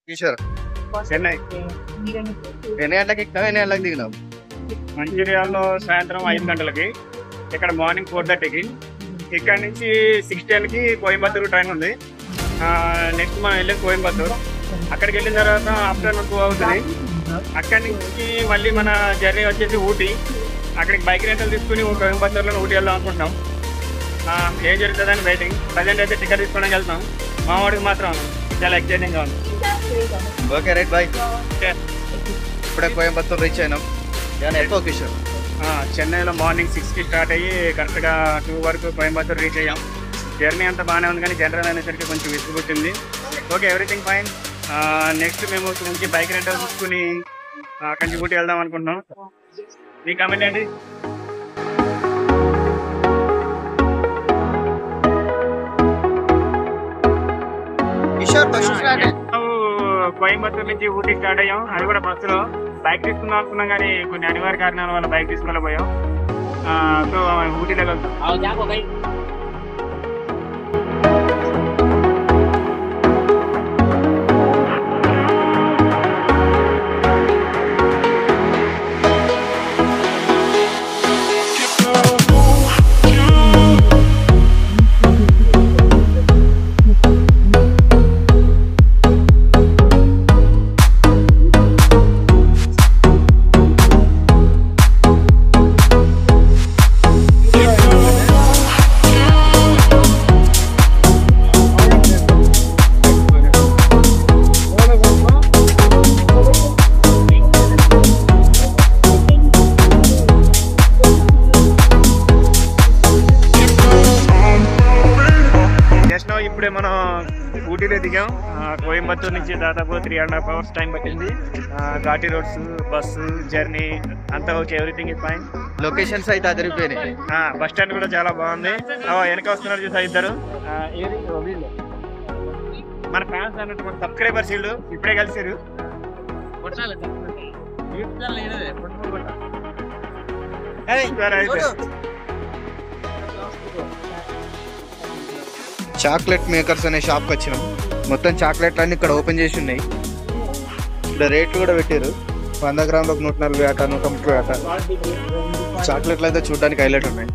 కిషోర్ చెన్నై ఎన్ని గంటలకు ఎక్కుతావు, ఎన్ని గంటలకు దిగినావు? మంచిర్యాలలో సాయంత్రం 5 గంటలకి, ఇక్కడ మార్నింగ్ 4:30కి. ఇక్కడ నుంచి 6:10కి కోయంబత్తూరు ట్రైన్ ఉంది. నెక్స్ట్ మనం వెళ్ళేది కోయంబత్తూరు. అక్కడికి వెళ్ళిన తర్వాత ఆఫ్టర్నూన్ 2 అవుతుంది. అక్కడి నుంచి మళ్ళీ మన జర్నీ వచ్చేసి ఊటీ. అక్కడికి బైక్ రెంటల్ తీసుకుని కోయంబత్తూరులో ఊటీ వెళ్దాం అనుకుంటున్నాం. ఏం జరుగుతుందని వెయిటింగ్. ప్రజెంట్ అయితే టికెట్ తీసుకోవడానికి వెళ్తాం. మా వాడికి మాత్రం చాలా ఎక్సైటింగ్గా ఉంది. Okay right boy. ఇప్పుడే కోయంబత్తూరు రీచ్ అయినాం. ఎక్కువ కిషోర్ చెన్నైలో మార్నింగ్ 6కి స్టార్ట్ అయ్యి కరెక్ట్గా 2 వరకు కోయంబత్తూరు రీచ్ అయ్యాం. జర్నీ అంతా బాగానే ఉంది, కానీ జనరల్ అనేసరికి కొంచెం విసుగుతుంది. Okay, everything fine. నెక్స్ట్ మేము నుంచి బైక్ రెంటల్ తీసుకుని అక్కడి నుంచి ఊటీ వెళ్దాం అనుకుంటున్నాం. మీ కామెంట్ ఏంటి? కిషోర్ బస్ కోయంబత్తూరు నుంచి ఊటీ స్టార్ట్ అయ్యాం. అది కూడా బస్సులో. బైక్ తీసుకుందాం అనుకున్నాం, కానీ కొన్ని అనివార్య కారణాల వల్ల బైక్ తీసుకోలేకపోయాం. సో ఊటీలో వెళ్తాం. ఇప్పుడే మనం ఊటీలో దిగాం. కోయంబత్తూరు నుంచి దాదాపు 3.5 hours టైం పట్టింది. ఘాటీ రోడ్స్, బస్సు జర్నీ అంతా okay, everything is fine. Locations అయితే అదిరిపోయినాయి. బస్ స్టాండ్ కూడా చాలా బాగుంది. వెనక వస్తున్నారు చూసా ఇద్దరు. మన ఫ్యాన్స్ అన్నట్టు మన సబ్స్క్రైబర్స్ వీళ్ళు ఇప్పుడే కలిసారు. చాక్లెట్ మేకర్స్ అనే షాప్కి వచ్చినాం. మొత్తం చాక్లెట్లు అన్ని ఇక్కడ ఓపెన్ చేసి ఉన్నాయి. ఇక్కడ రేట్లు కూడా పెట్టారు. 100 గ్రాములకు 140 ఆట, 130 ఆట. చాక్లెట్లు అయితే చూడడానికి హైలైట్ ఉన్నాయి.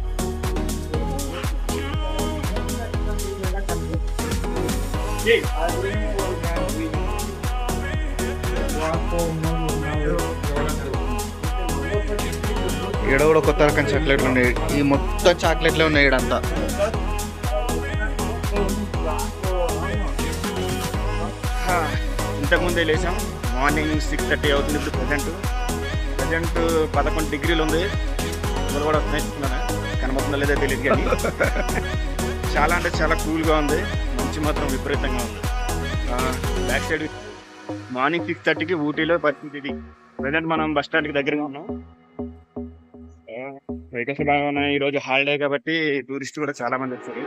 ఇక్కడ కూడా కొత్త రకం చాక్లెట్లు ఉన్నాయి. ఈ మొత్తం చాక్లెట్లే ఉన్నాయి ఇడంతా. ఇంతకుముందే లేచాం. మార్నింగ్ 6:30 అవుతుంది. ఇప్పుడు ప్రజెంట్ 11 degrees ఉంది. ఇప్పుడు కూడా నేర్చుకున్నాను, కనబడుతుందో లేదో తెలియదు, కానీ చాలా అంటే చాలా కూల్గా ఉంది. మంచి మాత్రం విపరీతంగా ఉంది. బ్యాక్ సైడ్ మార్నింగ్ 6:30కి ఊటీలో పరిస్థితి ఇది. ప్రజెంట్ మనం బస్ స్టాండ్కి దగ్గరగా ఉన్నాం. వెహికల్స్ బాగా ఉన్నాయి. ఈరోజు హాలిడే కాబట్టి టూరిస్ట్ కూడా చాలా మంది వచ్చారు.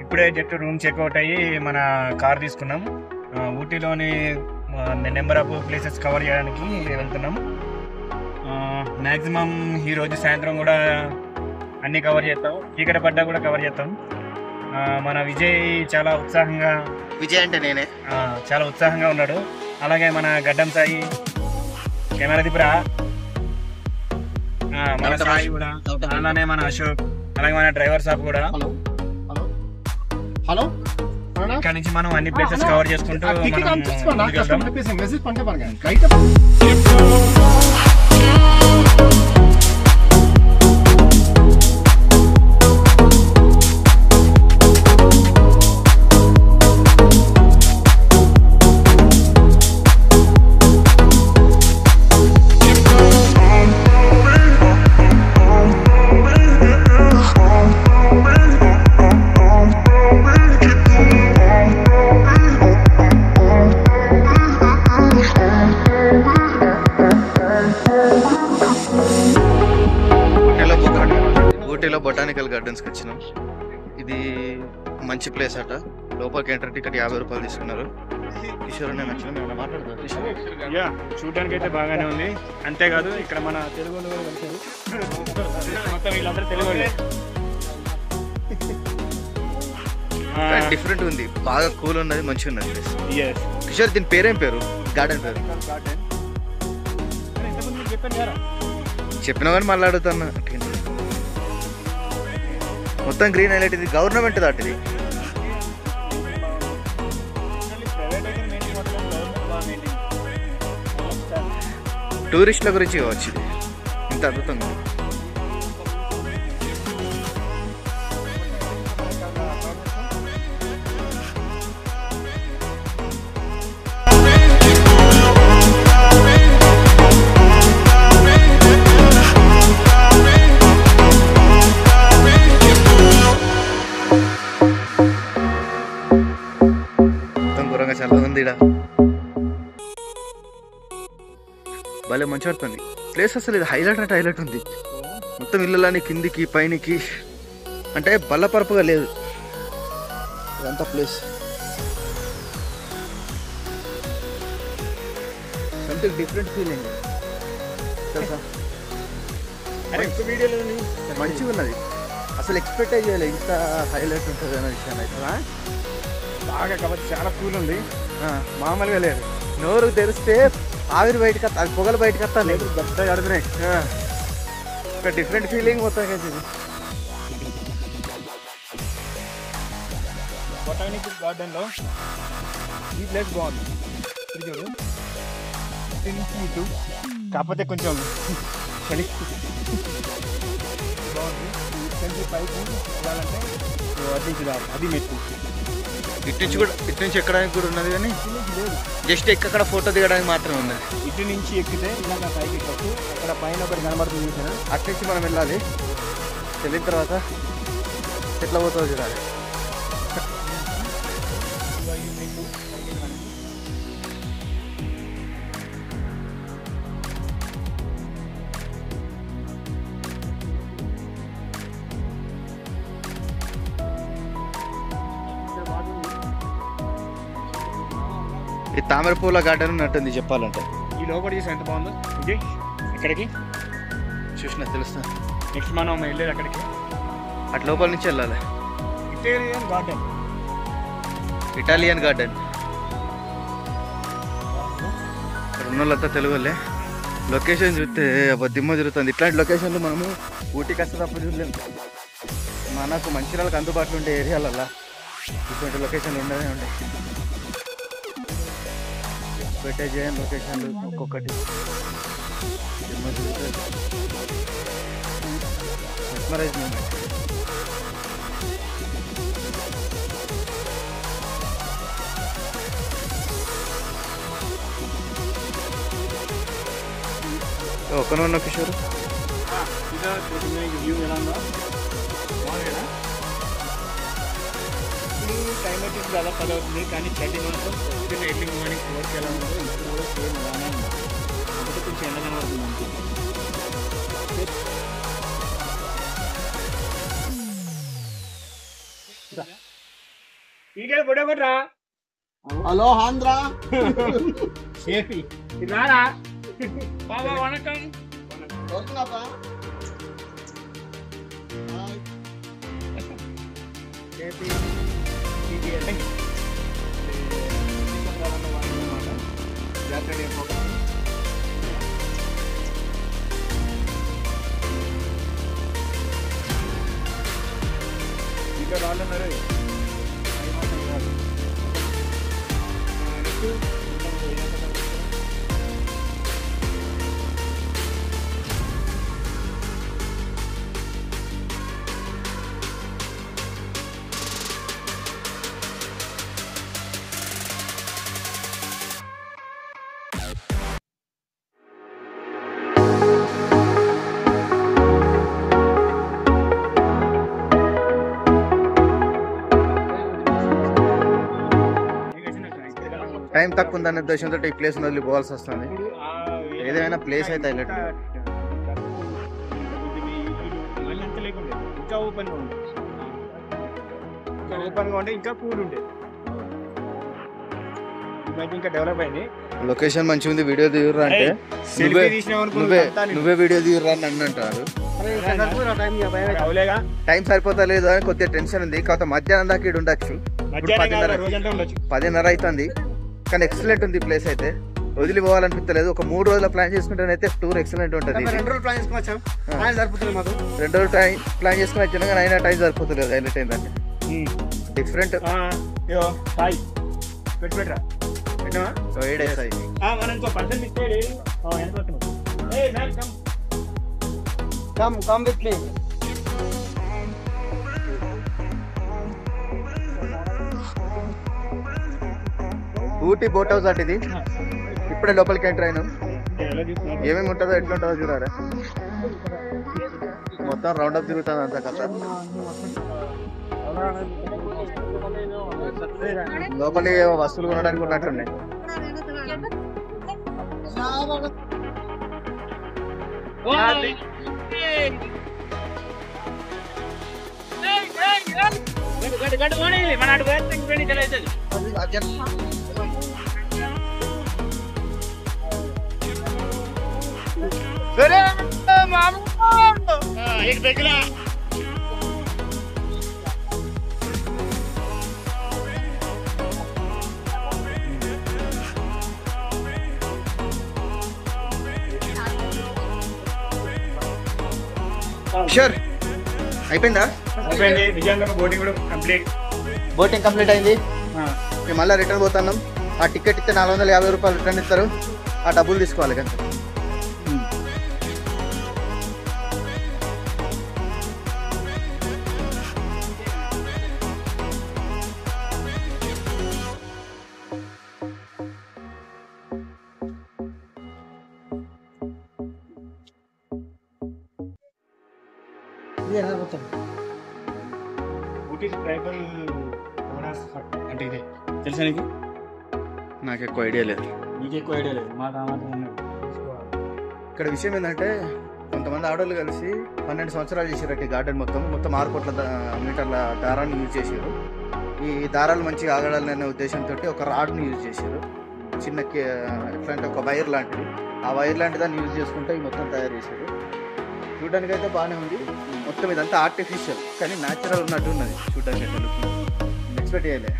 ఇప్పుడే జస్ట్ రూమ్ చెక్అవుట్ అయ్యి మన కార్ తీసుకున్నాం. ఊటీలోని నెంబర్ ఆఫ్ ప్లేసెస్ కవర్ చేయడానికి వెళ్తున్నాం. మ్యాక్సిమం ఈరోజు సాయంత్రం కూడా అన్నీ కవర్ చేస్తాం. చీకటి పడ్డా కూడా కవర్ చేస్తాం. మన విజయ్ చాలా ఉత్సాహంగా, విజయ్ అంటే నేనే, చాలా ఉత్సాహంగా ఉన్నాడు. అలాగే మన గడ్డం సాయి కెమెరా దిపురా, మన సాయి కూడా, అలానే మన అశోక్, అలాగే మన డ్రైవర్ సాబ్ కూడా. హలో, ఇక్కడ నుంచి మనం అన్ని ప్లేసెస్ కవర్ చేసుకుంటూ ఊటీలో బొటానికల్ గార్డెన్స్కి వచ్చినాం. ఇది మంచి ప్లేస్ అట. లోపలికి ఎంటర్ టికెట్ 50 రూపాయలు తీసుకున్నారు. కిషోర్ నేను నచ్చిన మాట్లాడతాను. యా, చూడడానికి అయితే బాగానే ఉంది. అంతేకాదు ఇక్కడ మన తెలుగు వాళ్ళు కూడా కలిసారు. మొత్తం వీళ్ళందరూ తెలుగు వాళ్ళే. డిఫరెంట్ ఉంది, బాగా కూల్ ఉన్నది, మంచిగా ఉన్నది ప్లేస్. Yes. కిషోర్ దీని పేరేం పేరు? గార్డెన్ పేరు చెప్పినా కానీ మళ్ళీ అడుగుతాను. మొత్తం గ్రీన్ హైలైట్. ఇది గవర్నమెంట్ దాటిది. టూరిస్టుల గురించి కావచ్చు ఇది. ఇంత అద్భుతంగా ఉంది. చాలా ఉంది ఇక్కడ. భలే మంచి పడుతుంది ప్లేస్. అసలు ఇది హైలైట్ అంటే హైలైట్ ఉంది. మొత్తం ఇళ్ళని కిందికి పైనకి అంటే బల్లపరపుగా లేదు ఇదంతా ప్లేస్. సంథింగ్ డిఫరెంట్ ఫీలింగ్ తెలుసా. మంచిగా ఉన్నది. అసలు ఎక్స్పెక్ట్ చేయలేదు ఇంత హైలైట్ ఉంటుంది అనే విషయం అయితే. బాగా కాబట్టి చాలా కూల్ ఉంది, మామూలుగా లేదు. నోరు తెరిస్తే ఆవిరి బయటకు వస్తా, అది పొగలు బయటకు వస్తా లేదు, గట్టిగా కడుతున్నాయి. ఒక డిఫరెంట్ ఫీలింగ్ మొత్తం కలిసి. బొటానికల్ గార్డెన్లో ఈ ప్లేస్ బాగుంది. చూడు ఇటు కాకపోతే కొంచెం చలి బాగుంది. పైకి వెళ్ళాలంటే అది మెట్టు. ఇటు నుంచి ఎక్కడానికి కూడా ఉన్నది, కానీ జస్ట్ అక్కడ ఫోటో దిగడానికి మాత్రమే ఉన్నది. ఇటు నుంచి ఎక్కితే ఇలాగ పైకి ఎక్కచ్చు. అక్కడ పైన ఒకటి కనబడుతుంది చూసారా, అటు నుంచి మనం వెళ్ళాలి. వెళ్ళిన తర్వాత ఎట్లా పోతుందో చూడాలి. ఈ తామరపూల గార్డెన్ ఉన్నట్టుంది చెప్పాలంటే. ఈ లోపల చూసి ఎంత బాగుందో. ఇది ఇక్కడికి చూసినా తెలుస్తా. నెక్స్ట్ మనం వెళ్ళేది అక్కడికి, అటు లోపల నుంచి వెళ్ళాలి. Italian garden. Italian garden. ఇక్కడ ఉన్న వాళ్ళంతా తెలుగు వాళ్ళే. లొకేషన్ చూస్తే దిమ్మ జరుగుతుంది. ఇట్లాంటి లొకేషన్లు మనము ఊటీకి వస్తే తప్ప చూడలేము. మనకు మంచిర్యాలకు అందుబాటులో ఉండే ఏరియాలల్లో ఇటువంటి లొకేషన్లు ఉండనే ఉంటాయి. పెట్టే చేయని లొకేషన్లు ఒక్కొక్కటి మెస్మరైజ్ మూమెంట్. ఒక్కనే ఉన్న కిషోర్ వ్యూ ఎలా ఉందో బాగుందా. క్లైమేటిక్ చాలా పది అవుతుంది, కానీ 30 మాత్రం పొద్దున్న ఎర్లీ మార్నింగ్ 4కి ఎలా ఉందో ఇప్పుడు కూడా సేమ్ అలానే ఉంది. కాబట్టి కొంచెం ఎండ కనబడుతుంది అంతే. ఈగలు పొడి ఒకట్రా. హలో ఆంధ్రా సేఫీ ఇది రారా బాబా. వణకం. వస్తున్నాపా. సేఫీ జాతర ఇంకా రాళ్ళు ఉన్నారు. టైం తక్కువ ఉందనే ఉద్దేశంతో ఈ ప్లేస్ వదిలి పోవాల్సి వస్తుంది. ఏదైనా ప్లేస్ అయితే హైలైట్. ఇంకా ఓపెన్ ఉంది. ఓపెన్ గా ఉంటే ఇంకా కూల్ ఉండేది. ఇవైతే ఇంకా డెవలప్ అయింది. లొకేషన్ మంచిగా ఉంది, వీడియో దిగురా అంటే సెల్ఫీ తీసినావు నువ్వే వీడియో దిగురా అని నన్ను అంటారు. అవులేగా, టైం సరిపోతలేదు అని కొద్దిగా టెన్షన్ ఉంది. కాకపోతే మధ్యాహ్నం దాకా ఇక్కడ ఉండొచ్చు. ఇప్పుడు 10:30 అవుతుంది. కానీ ఎక్సలెంట్ ఉంది ప్లేస్ అయితే, వదిలిపోవాలనిపించలేదు. ఒక 3 రోజుల ప్లాన్ చేసుకుంటేనైతే టూర్ ఎక్సలెంట్ ఉంటుంది. 2 రోజులు ప్లాన్ చేసుకుని వచ్చాం, టైం సరిపోతుంది మాకు. 2 రోజులు ప్లాన్ చేసుకుని వచ్చినా కానీ అయినా టైం సరిపోతలేదు. హైలైట్ ఏంటంటే డిఫరెంట్ పెట్టరా ఏడేసాయి. మనం ఇంకో పర్సన్ ఇస్తే Come with me. Ooty boat house అటు ఇది. ఇప్పుడే లోపలికి ఎంటర్ అయినాం. ఏమేమి ఉంటుందో ఎట్లుంటుందో చూడారా. మొత్తం రౌండ్ అప్ తిరుగుతుంది అంత కథ. లోపలి వస్తువులు కొనడానికి ఉన్నట్టున్నాయి. షూర్ అయిపోయిందా? అయిపోయింది. నిజంగా బోటింగ్ కూడా కంప్లీట్. బోటింగ్ కంప్లీట్ అయింది. మేము మళ్ళీ రిటర్న్ పోతున్నాం. ఆ టికెట్ ఇస్తే 450 రూపాయలు రిటర్న్ ఇస్తారు. ఆ డబ్బులు తీసుకోవాలి కదా. ఊటీ ట్రైబల్ ఓనర్స్ హట్ అంటే ఇదే తెలుసా నీకు? నాకు ఎక్కువ ఐడియా లేదు. నీకు ఎక్కువ ఐడియా లేదు, మాకు ఆ మాత్రం ఉన్నది. ఇక్కడ విషయం ఏంటంటే కొంతమంది ఆడవాళ్ళు కలిసి 12 సంవత్సరాలు చేసారు. ఈ గార్డెన్ మొత్తం 6 కోట్ల మీటర్ల దారాన్ని యూజ్ చేశారు. ఈ దారాలు మంచిగా ఆగడాలనే ఉద్దేశంతో ఒక రాడ్ని యూజ్ చేశారు. చిన్న ఎట్లా అంటే ఒక వైర్ లాంటిది. ఆ వైర్ లాంటి దాన్ని యూజ్ చేసుకుంటే ఈ మొత్తం తయారు చేశారు. చూడడానికి అయితే బాగానే ఉంది. మొత్తం ఇదంతా ఆర్టిఫిషియల్ కానీ న్యాచురల్ ఉన్నట్టు ఉన్నది. చూడడానికి అయితే ఎక్స్పెక్ట్ చేయలే.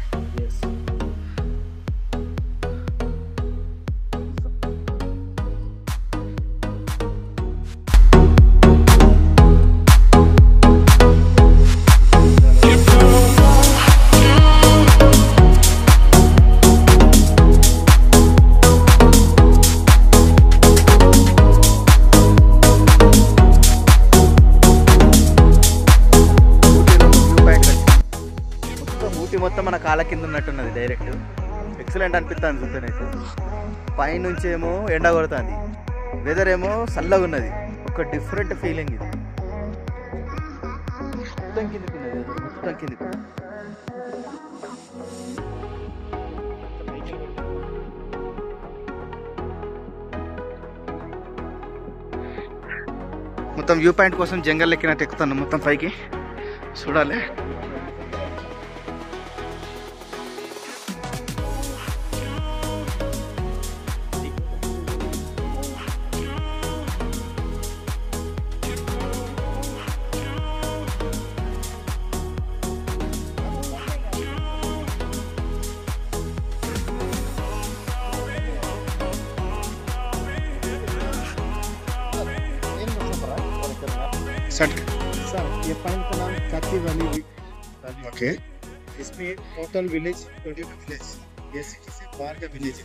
మొత్తం మన కాళ్ళ కింద ఉన్నట్టున్నది. డైరెక్ట్ ఎక్సలెంట్ అనిపిస్తుంది చూస్తేనైతే. పైనుంచి ఏమో ఎండ కొడుతుంది, వెదర్ ఏమో చల్లగా ఉన్నది. ఒక డిఫరెంట్ ఫీలింగ్ ఇది. మొత్తం కిందికి ఉన్నది, మొత్తం కిందికి. మొత్తం వ్యూ పాయింట్ కోసం జంగల్ ఎక్కినట్టు ఎక్కుతాను మొత్తం పైకి. చూడాలి. सर ये पॉइंट का नाम कैथी वैली। ओके। इसमें टोटल विलेज 22 विलेज, ये सिटी से बाहर का विलेज है।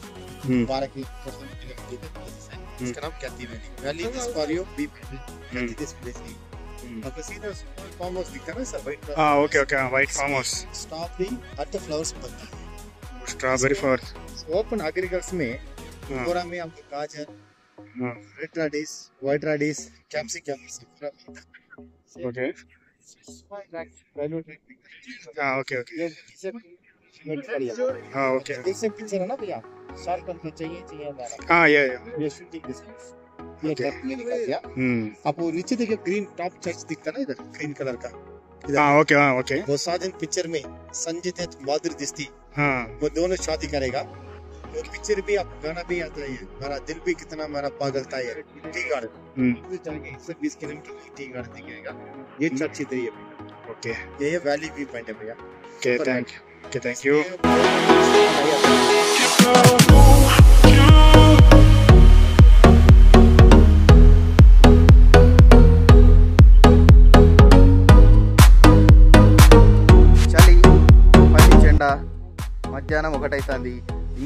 12 किलोमीटर का विलेज है। इसका नाम Kaithi valley. Valley is for you be Kaithi this village नहीं। आपको सीधा फार्म हाउस दिखता है ना सर, वाइट। हाँ okay okay, white farm house. Strawberry at the flowers बनता है। स्ट्रॉबेरी फॉर ओपन एग्रीकल्चर में पूरा में आपको गाजर, red radish, white radish, capsicum पूरा मिलता है। ओके। हाँ ओके ओके। हाँ ओके। जैसे पिक्चर है ना भैया, शॉर्ट करके चाहिए हमारा। हाँ ये ये शूटिंग दिस ये कैप में निकल गया। आपको नीचे देखिए ग्रीन टॉप चर्च दिखता है ना इधर, ग्रीन कलर का। ओके ओके वो साजन पिक्चर में संजय दत्त माधुरी दीक्षित हाँ वो दोनों शादी करेगा वो पिक्चर भी आपको गाना भी आता है मेरा दिल भी कितना मेरा पागलता है टी गार्डन जाके 120 किलोमीटर टी गार्डन दिखेगा ये चर्च इधर ही है ओके ये वैली व्यू पॉइंट है भैया ओके थैंक यू చలి పల్లి చెండా మధ్యాహ్నం 1 అవుతుంది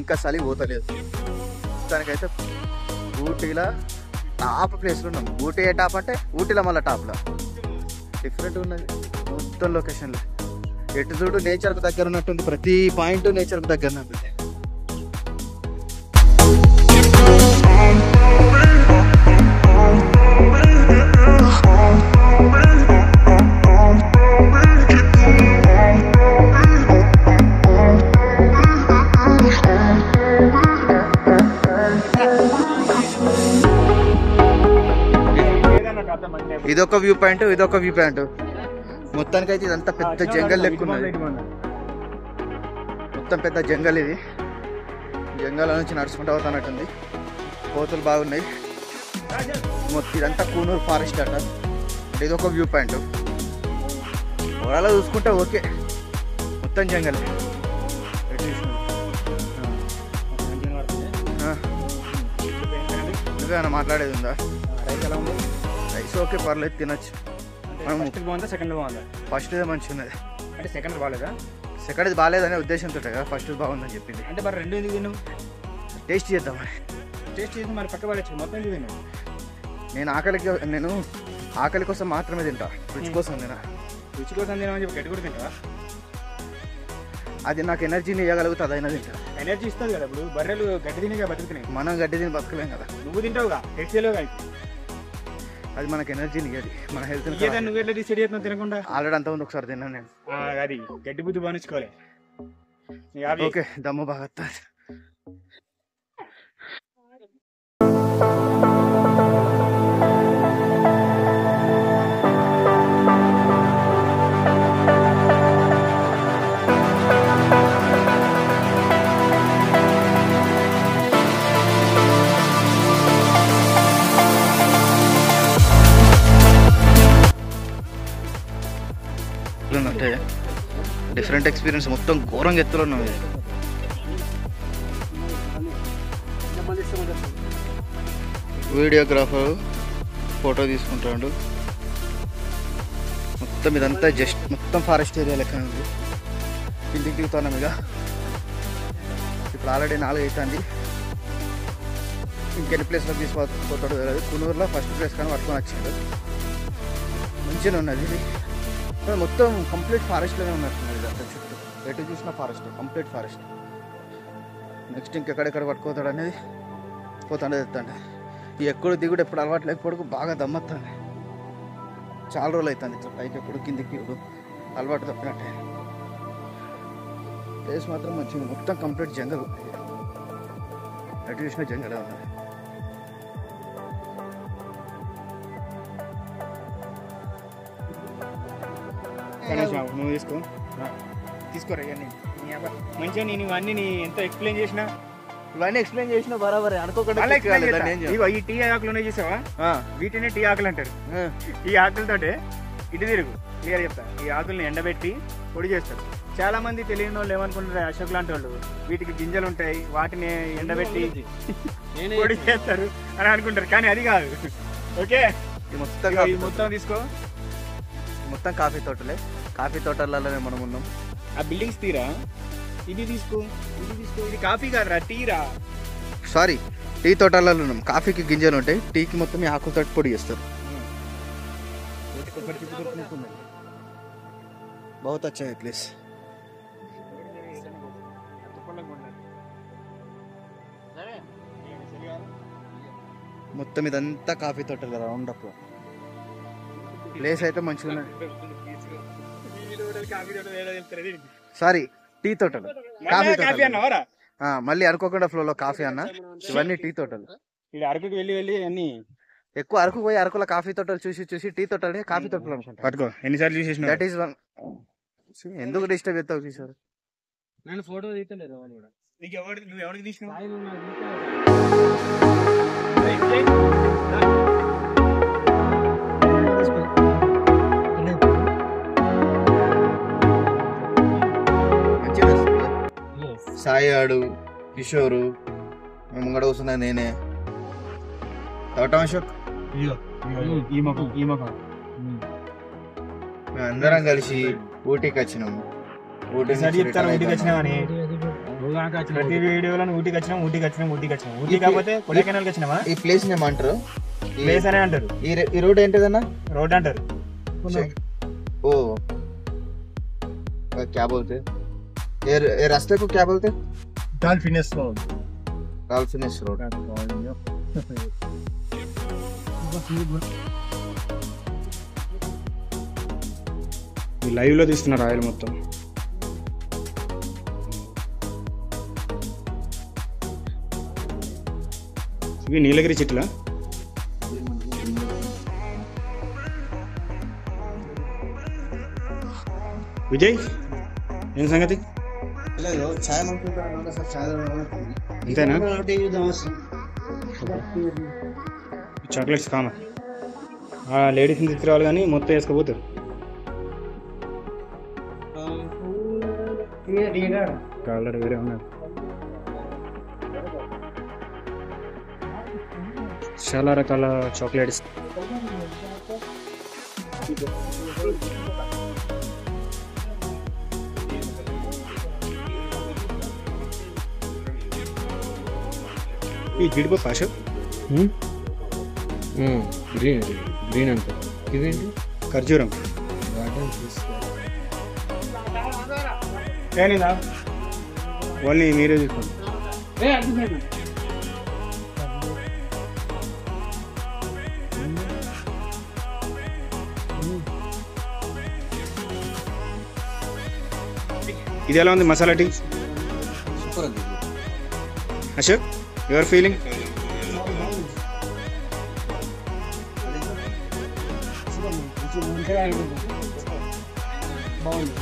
ఇంకా చలి పోతలేదు దానికైతే ఊటీలో టాప్ ప్లేస్లో ఉన్నాం. ఊటీ ఏ టాప్ అంటే ఊటీలో మళ్ళీ టాప్లో డిఫరెంట్ ఉన్నది మొత్తం లొకేషన్లో. ఎటు చూడు నేచర్కు దగ్గర ఉన్నట్టుంది, ప్రతి పాయింట్ నేచర్కు దగ్గర ఉంటుంది. ఇదొక వ్యూ పాయింట్, ఇదొక వ్యూ పాయింట్. మొత్తానికి అయితే ఇదంతా పెద్ద జంగల్ లెక్క ఉన్నది. మొత్తం పెద్ద జంగల్ ఇది. జంగల్ నుంచి నడుచుకుంటూ అవుతున్నట్టుంది. కోతులు బాగున్నాయి. మొత్తం ఇదంతా కూనూరు ఫారెస్ట్ అట. ఇదొక వ్యూ పాయింట్. ఓవరాల్ చూసుకుంటే ఓకే, మొత్తం జంగల్. నువ్వేమైనా మాట్లాడేది ఉందా? రైస్ ఓకే, పర్లేదు, తినచ్చు. సెకండ్ బాగుందా? ఫస్ట్ మంచిగా ఉన్నది అంటే సెకండ్ బాగాలేదా? సెకండ్ బాగాలేదనే ఉద్దేశంతో కదా ఫస్ట్ బాగుందని చెప్పింది. అంటే మరి రెండు ఎందుకు తిన్నావు? టేస్ట్ చేద్దామని. టేస్ట్ చేసి మరి పక్క పడచ్చు, మొత్తం ఎందుకు తిన్నావు? నేను ఆకలి కోసం మాత్రమే తింటా, రుచి కోసం తినా. రుచి కోసం తినమని చెప్పి గడ్డి కూడా తింటావా? అది నాకు ఎనర్జీని ఇవ్వగలుగుతుంది, అయినా తింటా. ఎనర్జీ ఇస్తుంది కదా. ఇప్పుడు బర్రెలు గడ్డి తినే బతుకుతున్నాయి, మనం గడ్డి తిని బతకలేం కదా. నువ్వు తింటావుగా, టేస్ట్ చేయలేవుగా. అది మనకు ఎనర్జీని ఇవ్వదు, మన హెల్త్. నువ్వు ఎట్లా డిసైడ్ చేస్తున్నావు తినకుండా? ఆల్రెడీ అంతకుముందు ఒకసారి తిన్నాను నేను. అది గడ్డి బుద్ధి బానించుకోవాలి. ఓకే, దమ్ము బాగా వస్తుంది. అంటే డిఫరెంట్ ఎక్స్పీరియన్స్, మొత్తం ఘోరంగా ఎత్తులో ఉన్నాం. వీడియోగ్రాఫర్ ఫోటో తీసుకుంటాడు. మొత్తం ఇదంతా జస్ట్ మొత్తం ఫారెస్ట్ ఏరియా లెక్క ఉంది. కిందికి దిగుతున్నాం ఇక. ఇప్పుడు ఆల్రెడీ 4 అవుతుంది. ఇంకెన్ని ప్లేస్లో తీసుకుపోతాడు తెలియదు. కునూరులో ఫస్ట్ ప్లేస్ కానీ పట్టుకొని వచ్చాడు. మంచిగా ఉన్నది ఇది. మొత్తం కంప్లీట్ ఫారెస్ట్లోనే ఉన్నట్టున్నది ఇదంతా. చుట్టూ ఎటు చూసినా ఫారెస్ట్, కంప్లీట్ ఫారెస్ట్. నెక్స్ట్ ఇంకెక్కడెక్కడ పట్టుకోతాడు అనేది పోతాడే తెస్తాడు. ఈ ఎప్పుడు దిగుడు ఎప్పుడు అలవాటు లేకపోవడం బాగా దమ్మత్తాను. చాలా రోజులు అవుతుంది ఇట్లా పైకి ఎప్పుడు కిందికి అలవాటు తప్పినట్టే. ప్లేస్ మాత్రం మంచిగా, మొత్తం కంప్లీట్ జంగల్. ఎటు చూసినా జంగలే ఉన్నది. నువ్వు తీసుకోరా ఇవన్నీ మంచిగా. నేను ఇవన్నీ ఎంతో ఎక్స్ప్లెయిన్ చేసిన, ఇవన్నీ ఎక్స్ప్లెయిన్ చేసిన బరాబర్ అనుకోకుండా. ఈ టీ ఆకులు ఉన్నాయి చూసావా, వీటినే టీ ఆకులు అంటారు. ఈ ఆకులతోటే ఇటు తిరుగు, క్లియర్ చెప్తా. ఈ ఆకుల్ని ఎండబెట్టి పొడి చేస్తారు. చాలా మంది తెలియని వాళ్ళు ఏమనుకుంటారు, అశోక్ లాంటి వాళ్ళు వీటికి గింజలు ఉంటాయి, వాటిని ఎండబెట్టి పొడి చేస్తారు అని అనుకుంటారు. కానీ అది కాదు. ఓకే, మొత్తం తీసుకో. మొత్తం కాఫీ తోటలే. కాఫీ తోటలలోనే మనం ఉన్నాం. ఆ బిల్డింగ్స్ తీరా, ఇది తీసుకో, ఇది తీసుకో. ఇది కాఫీ కాదురా, టీరా. సారీ, టీ తోటలలో ఉన్నాం. కాఫీకి గింజలు ఉంటాయి, టీకి మొత్తం ఆకులతో పొడి చేస్తారు. बहुत अच्छा है प्लेस. మొత్తం ఇదంతా కాఫీ తోటలు రౌండ్ అప్. ప్లేస్ అయితే మంచిగా ఉన్నది. సారీ, టీ తోటలు, కాఫీ తోటలు. మళ్ళీ అనుకోకుండా ఫ్లోలో కాఫీ అన్న. ఇవన్నీ టీ తోటలు. ఇక్కడ అరకుకి వెళ్ళి అన్ని ఎక్కువ అరకు పోయి అరకుల కాఫీ తోటలు చూసి చూసి టీ తోటలు కాఫీ తోటలు అనుకుంటా. పట్టుకో ఎన్నిసార్లు చూసేసిన దట్ ఈస్ వన్. ఎందుకు డిస్టర్బ్ చేస్తావు కిషోర్? నేను ఫోటో తీయలేదు వాళ్ళు కూడా. నీకు నువ్వు ఎవరికి తీసినావు? సాయి ఆడు, కిషోరు, మేము ముంగడ కూర్చున్నా నేనే. అశోక్ మేము అందరం కలిసి ఊటీకి వచ్చినాము. ప్రతి వీడియోలో ఊటీకి వచ్చినాం. ఊటీ కాకపోతే కొడైకెనాల్ వచ్చినావా? ఈ ప్లేస్ ఏమంటారు? ప్లేస్ అనే అంటారు. ఈ రోడ్ ఏంటిదన్నా? రోడ్ అంటారు. ओ क्या बोलते हैं ये रास्ते को क्या बोलते हैं? डॉल्फिनस रोड. डॉल्फिनस रोड. లైవ్ లో తీస్తున్నారు ఆయిల్ మొత్తం. ఇవి నీలగిరి చెట్ల. విజయ్ ఏం సంగతి? అంతేనా? Chocolates common. లేడీస్ని తీసుకురావాలి కానీ మొత్తం వేసుకోపోతారు. కలర్ వేరే ఉన్నారు. చాలా రకాల చాక్లెట్స్. ఈ జీడిపప్పు అశోక్ గ్రీన్ అంటే ఇవేంటి? ఖర్జూరం. ఓన్లీ మీరే తీసుకోండి. ఇది ఎలా ఉంది masala tea? Ashok your feeling? బాగుంది.